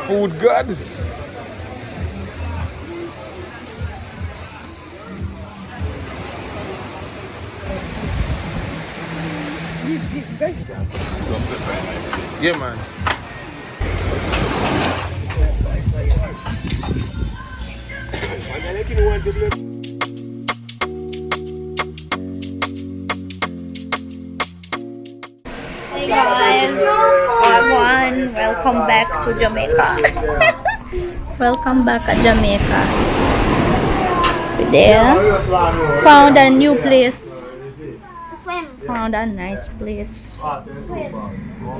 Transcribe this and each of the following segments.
Food good. Yeah, man. Hey guys, everyone, welcome back to Jamaica. Welcome back at Jamaica. We there. Found a new place. Found a nice place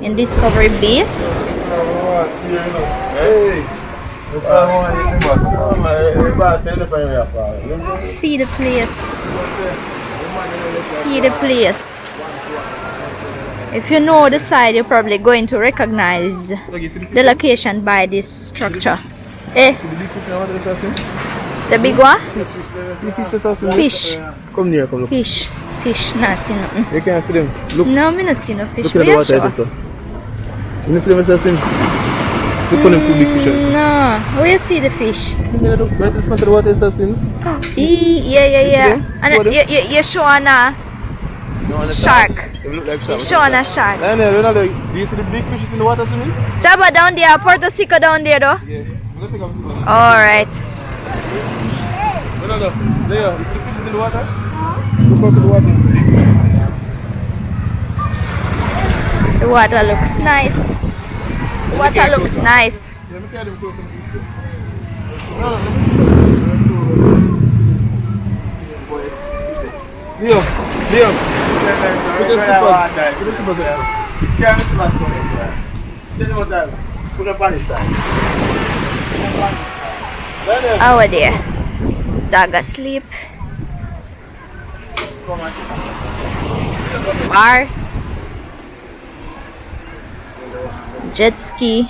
in Discovery Bay. See the place. See the place. If you know the side, you're probably going to recognize the location by this structure. Eh? The big one? Fish. Come near, come look. Fish. Fish. Nah, see nothing. You can't see them. Look. No, me not see no fish. Look at the water there, sir. You see them swim? Look on them two big fishes. No. Where you see the fish? Look right in front of the water, sir. Yeah. And you showing a shark. They look like sharks. Showing a shark. Ronaldo, do you see the big fishes in the water swimming? Jabba down there, Puerto Rico down there though. Yeah. Alright. Ronaldo, there, you see the fishes in the water? Look out to the water. The water looks nice. The water looks nice. Yeah, look at them close and fish. Leo, put your slippers. Put your slippers there. Can't miss the last one. Tell you what that. Put up on this side. Over there. Dog asleep. Bar. Jet ski.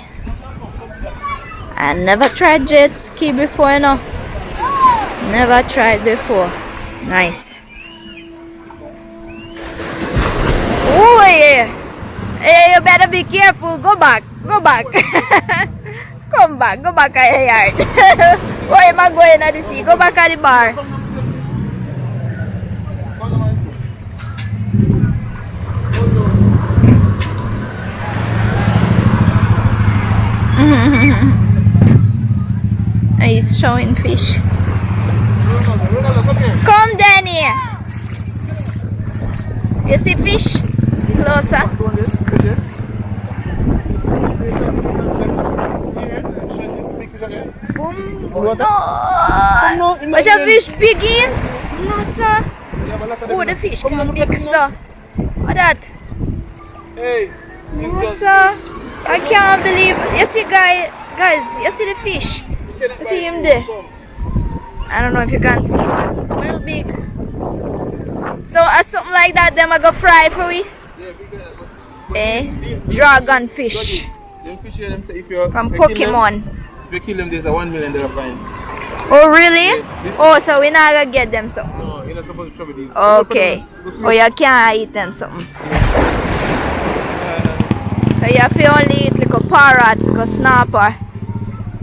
I never tried jet ski before, you know. Never tried before. Nice. Oh yeah. Hey, you better be careful. Go back. Go back. Come back. Go back at your yard. Why am I going at the sea? Go back at the bar. He's showing fish. Come, Danny. You see fish? Closer. Boom. No. Watch a fish big in. No, sir. Oh, the fish can big, sir. What that? Hey. No, sir. I can't believe. You see, guys, you see the fish? You see him there? I don't know if you can see him. Real big. So, something like that, them I go fry for we? Dragon fish. Them fish here, them say if you From Pokemon. If you kill them, there's a $1 million fine. Oh, really? Oh, so we're not gonna get them something. No, you're not supposed to trouble these. Okay. Oh, you can't eat them something. So you have to only eat like a parrot, like a snapper.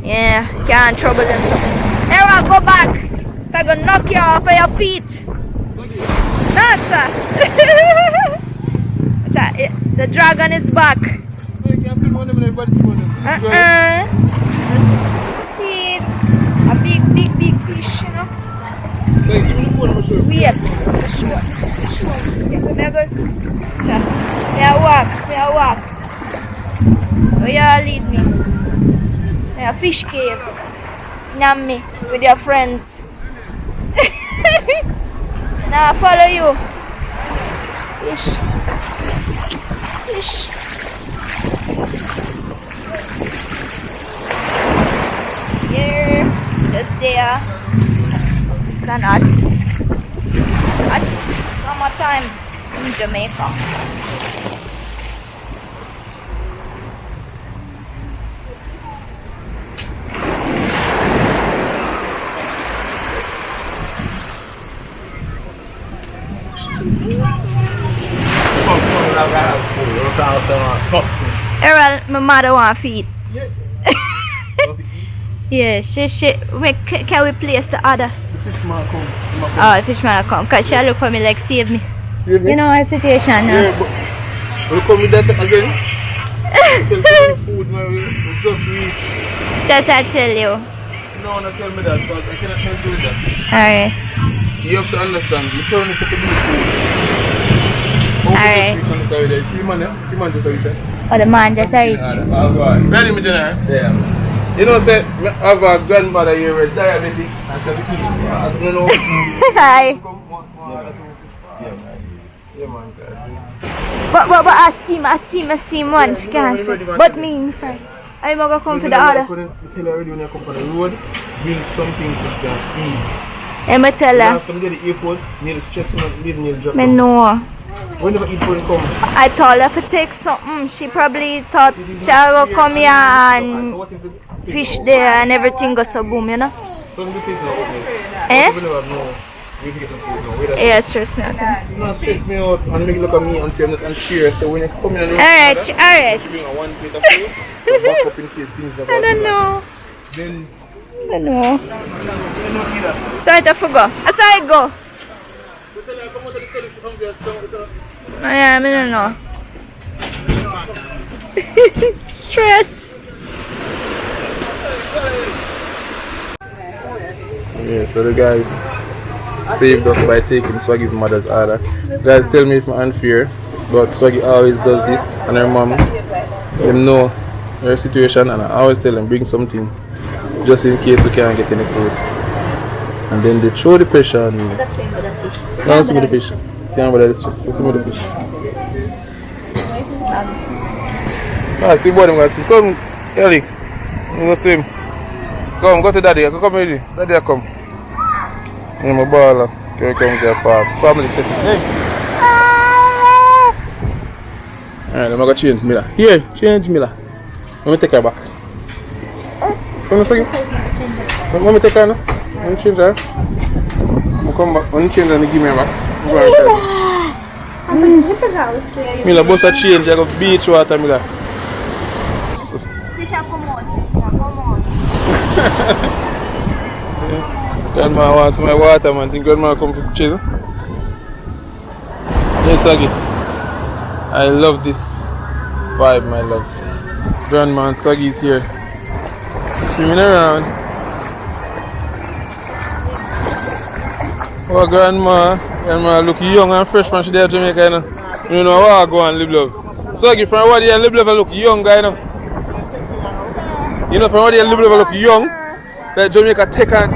Yeah, can't trouble them something. Era, go back. I'm gonna knock you off of your feet. No, sir. The dragon is back. See it? A big fish, you know. Guys, give me the phone, I'm sure. Wait, sure. May I walk. Oh, yeah, lead me. A fish cave. Name me with your friends. Now follow you. Fish. Here, just there. It's an hot summertime in Jamaica. Errol, my mother want to feed. Yeah, can we place the other? The fish man come. Oh, the fish man come. Cause she look for me like save me. You know our situation now. Yeah, but will you come with that again? Tell me food, man. We just reach. Does I tell you? No, not tell me that because I cannot help you with that. Alright. You have to understand. The turn is to do food. Alright. See man, yeah? See man just reach there. Oh, the man just reach. I'll go on. Ready, me, Jenna? Yeah. You know, say, I have a grandmother here with diabetic and she has to keep. I don't know. Hi. Yeah, man. But I steam one. She can't. But me, friend. I'm gonna come for the other. I couldn't tell her already when I come on the road, bring some things that can eat. I'm gonna tell her. Last time I did the airport, nearly stressed me, nearly dropped Me me. know. When never eat food come. I told her to take something. She probably thought she will come here and So what if the fish there and everything goes so boom, you know? so the place now open? Eh? People never know. We get the food now. Wait a Yeah, stress me out. second. No, stress me out and make you look at me and say I'm not unserious. So when you come in and Alright. you bring a one plate of food, so back up in case things never I don't know. Then I don't know. you don't eat that. Sorry to forgo. I saw it go. So tell her come out of the cell if you hungry and stomach. Yeah, I don't know. Stress. Yeah, so the guy saved us by taking Swaggy's mother's order. Guys, tell me if I'm unfair, but Swaggy always does this, and her mom, them know her situation, and I always tell them bring something just in case we can't get any food. And then they throw the pressure on me. That's same with the fish. That's with the fish. Can't bother this fish. Look at the fish. Ah, see boy, them guys. Come, Ellie. You go swim. Come, go to daddy. Come ready. Daddy, come. I'm a baller. Here comes their family setting. Hey. Alright, I'm going to change Mila. Here, change Mila. Let me take her back. Come on, Swaggy. Let me take her now. Let me change her. I'll come back. When you change her, give me her back. Mila, boss a change. I go beach water, Mila. Grandma wants my water, man. Think grandma come for chill? Yes, Swaggy. I love this vibe, my love. Grandma and Swaggy is here. Swimming around. Oh, grandma. Grandma look young and fresh, man. She there in Jamaica, you know. You know how I go and live love. Swaggy, from what you live love, I look young, guy, you know. You know, from what you live love, I look young. Like Jamaica take on.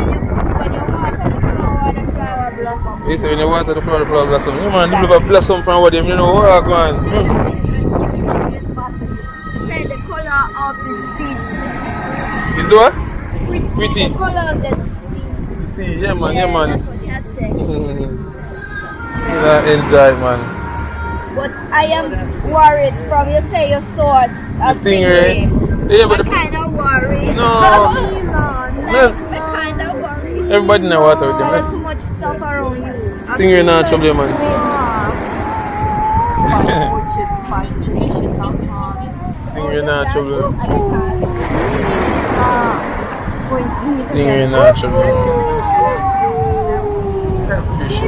You say when you water the flower blossom. You man, live love a blossom from what you know how I go on. She said the color of the sea is Is the what? pretty. The color of the sea. The sea, yeah man, yeah man. That's what she said. Enjoy, man. But I am worried from you say you saw a stingray. Yeah, but I'm kind of worried. No. I'm kind of worried. Everybody in the water with them. There's too much stuff around you. Stingray not trouble, man. Stingray not trouble. Stingray not trouble. Fish.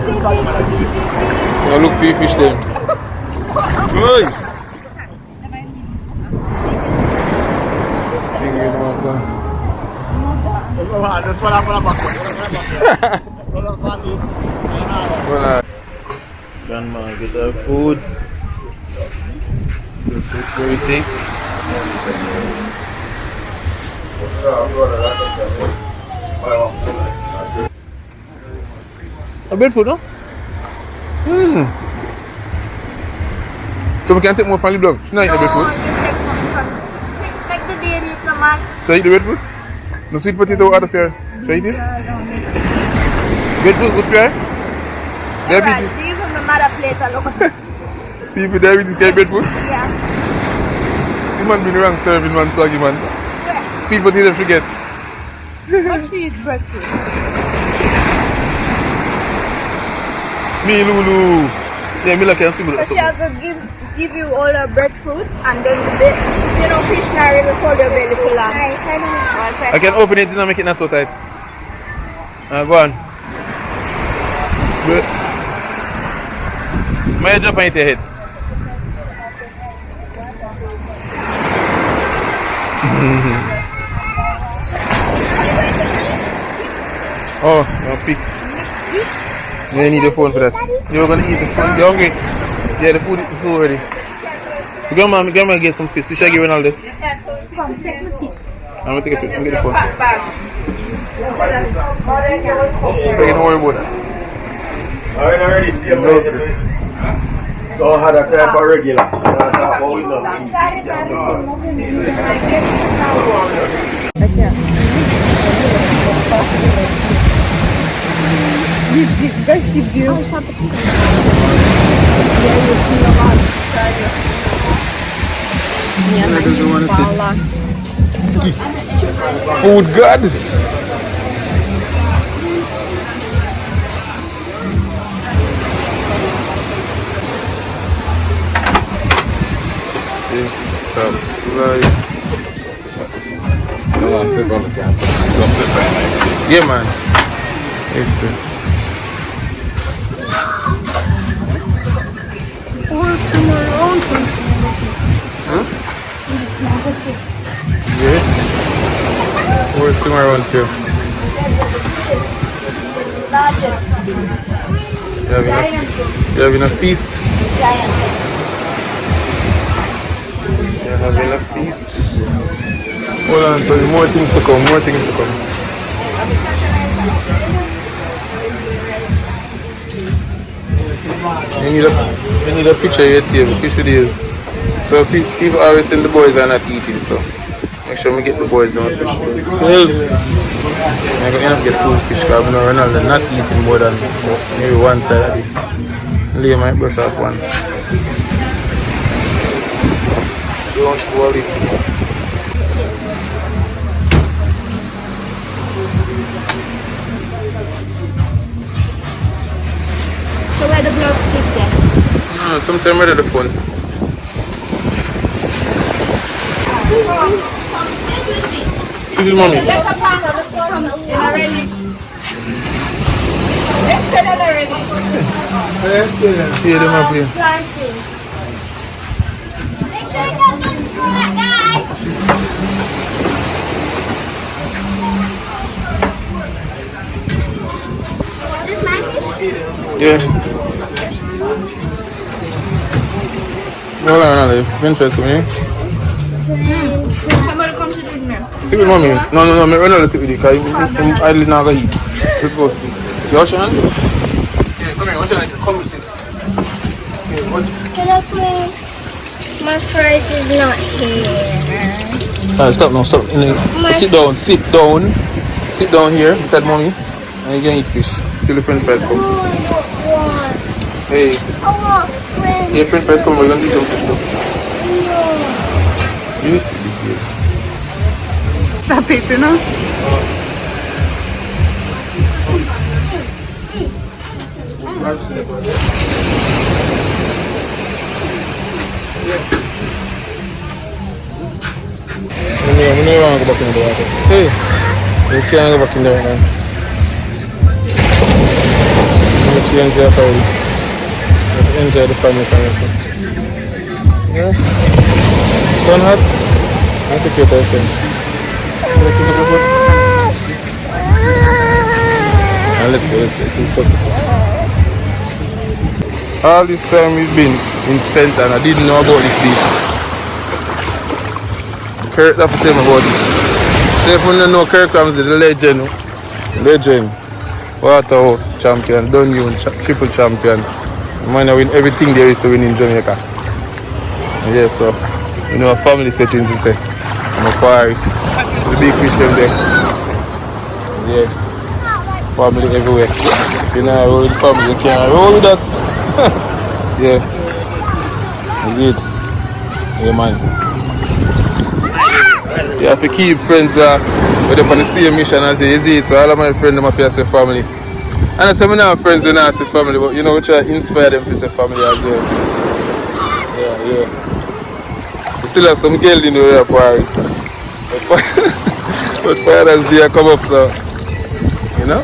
Now look for your fish then. Hey! Stingray not trouble. Grandma, get our food. It's very tasty. A bit food, no? So we can take more from the blood. She not eat the bed food. Take the dairy from man. So eat the bed food? No sweet potato out of here. Should I eat it? Bed food good for you? Diabetes. Leave him a mother plate alone. People diabetes can eat bed food? Yeah. See man been wrong serving man Swaggy man. Sweet potato forget. What she eats breakfast? Me Lulu. Yeah, me like can swim with So she something. will give you all her breadfruit and then the bit, you know, fish carry will hold your belly full on. I can open it and make it not so tight. Go on. Good. May drop on your head. Oh, no pick. You need the phone for that. You're gonna eat the food. You're hungry? Yeah, the food already. So grandma get some fish. Should I give Ronaldo? I'm gonna take a pic. I'm gonna get the phone. So you don't worry about that. Already see him. So I had a type of regular. Food God. Yeah, man. It's good. What's in my own place? Huh? Yeah. Where's some around here? You having a feast? You're having a feast. Hold on, so more things to come, more things to come. You need a picture of your table, picture these. So people always saying the boys are not eating, so make sure we get the boys on fish. Self. I'm going to have to get two fish because Ronaldo not eating more than maybe one side of this. Lay my brush off one. Don't worry. So where the vlog stick then? No, sometime ready the phone. See this mommy? Let's set it already. Yeah, them up here. Planting. Make sure you don't get through that guy. Is this my fish? Yeah. Hold on, Ronaldo. Vincenzo coming in. Somebody come sit with me. Sit with mommy. No, Ronaldo sit with you because I did not go eat. Let's go. You wash your hand? Yeah, come here. Wash your hand. Come sit. Can I play? My fries is not here. Alright, stop now, stop. Sit down, sit down. Sit down here beside mommy. And you can eat fish. Till the french fries come. No, I don't want. Hey, I want French. yeah, french fries come, we're gonna eat some fish though. No. You see big deal. Stop it, you know? We don't want to go back in the water. Hey, you can't go back in there right now. I'm going to change your family. Enjoy the family. Yeah? Sun hot? I'll take care of yourself. Let's go. All this time we've been in St. and I didn't know about this beach. Kirk have to tell me about it. So if you don't know, Kirk is the legend, Waterhouse champion, Dunune triple champion. The man win everything there is to win in Jamaica. Yeah, so you know, a family settings, we say. I'm a quarry. The big fish them there. Yeah, family everywhere. If you know, roll with family, you can't roll with us. Yeah, indeed. Yeah, man. You have to keep friends with them on the same mission as you see it. So all of my friends, them have to say family. And some of our friends and I say family, but you know, we try to inspire them to say family as well. Yeah. We still have some girl in the real party. But Father's Day come up, so you know?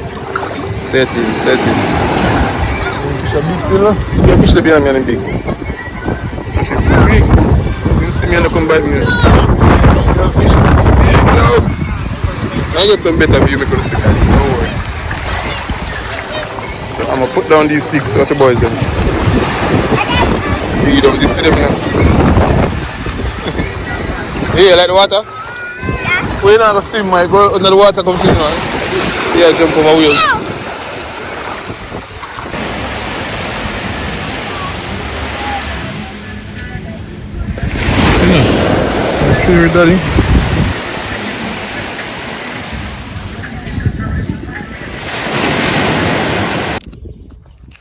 Settings. Fish are big still, no? Yeah, fish are behind me and big. Fish are big. You see me and come by me. Yeah, fish big now. I get some better view because see guys. Don't worry. So I'm gonna put down these sticks. Watch the boys then. Feed them this for them now. Hey, you like the water? Yeah. We're not gonna swim, my go under the water, come swim now. Yeah, jump over wheels. Sure, daddy.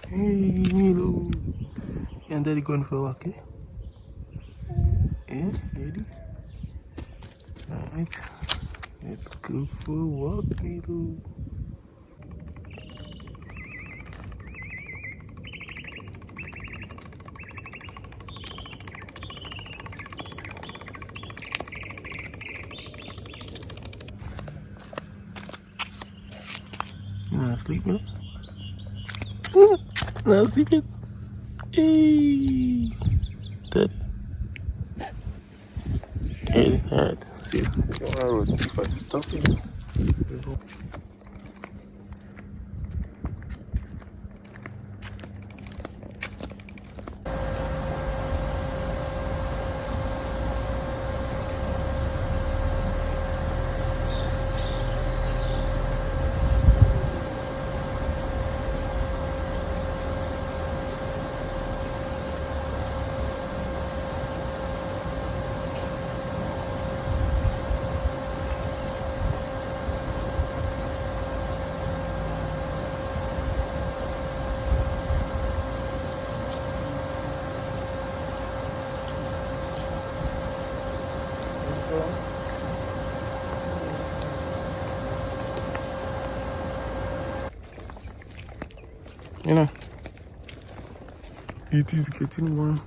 Hey, Milo. You and daddy going for a walk, eh? Yeah, ready? Alright. Let's go for a walk, Milo. Not sleeping? Not sleeping? Hey, daddy. Hey, alright. See you. You're on the road. If I stop you. You know, it is getting warm.